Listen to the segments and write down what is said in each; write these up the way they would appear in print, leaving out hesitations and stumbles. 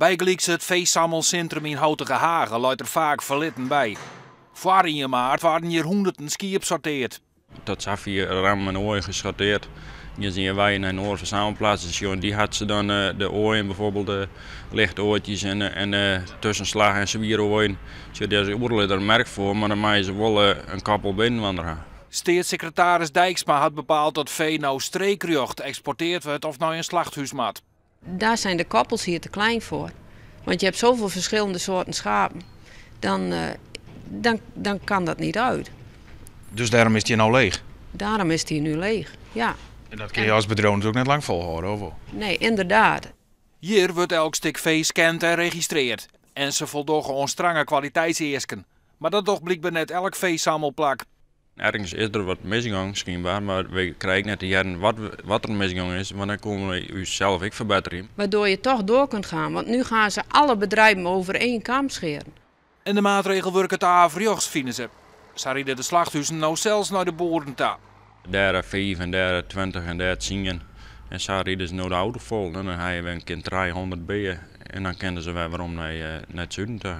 Bijgelijks het veesammelcentrum in Houtige Hagen luidt er vaak verlitten bij. Vorig maart waren hier honderden skiep sorteerd. Dat zag hier ram en ooi gesorteerd. Je ziet wij naar een verzamelplaats. Die had ze dan de ooien, bijvoorbeeld de lichte ooitjes en tussenslag en zwierooien. Daar is overal een merk voor, maar dan mag ze wel een kappel binnenwandelen. Staatssecretaris Dijksma had bepaald dat vee nou streekrecht exporteerd wordt of nou in slachthuis moet. Daar zijn de koppels hier te klein voor. Want je hebt zoveel verschillende soorten schapen. Dan kan dat niet uit. Dus daarom is die nou leeg? Daarom is die nu leeg, ja. En dat kun je als bedrijf natuurlijk net lang volhouden, of wel? Nee, inderdaad. Hier wordt elk stuk vee gescand en registreerd. En ze voldoen aan strenge kwaliteitseisken. Maar dat toch blijkbaar net elk veesammelplak. Ergens is er wat misgang schijnbaar, maar we krijgen net de jaren wat er misgang is, want dan kunnen we zelf ook verbeteren. Waardoor je toch door kunt gaan, want nu gaan ze alle bedrijven over één kam scheren. En de maatregel werkt het averechts, vinden ze. Ze rieden de slachthuizen nou zelfs naar de boeren toe. Daar 5 en daar 20 en daar 10. En zo rieden ze nou de auto vol. En dan hebben we een keer 300 bijen. En dan kenden ze wel waarom naar het zuiden toe.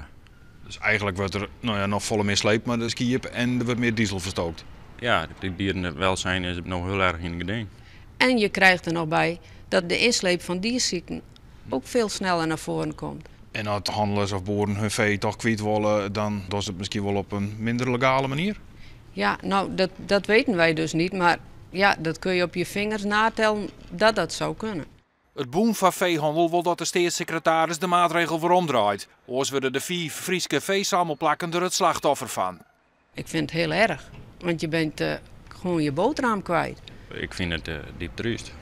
Dus eigenlijk wordt er nog volle misleept met de skiep en er wordt meer diesel verstookt. Ja, het dierenwelzijn is nog heel erg in geding. En je krijgt er nog bij dat de insleep van dierziekten ook veel sneller naar voren komt. En als handelaars of boeren hun vee toch kwijt willen, dan doen ze het misschien wel op een minder legale manier? Ja, nou, dat weten wij dus niet, maar ja, dat kun je op je vingers natellen dat dat zou kunnen. Het boom van veehandel wil dat de staatssecretaris de maatregel voor omdraait. Anders worden de 4 Frieske veesammelplakken er het slachtoffer van. Ik vind het heel erg, want je bent gewoon je boterham kwijt. Ik vind het diep triest.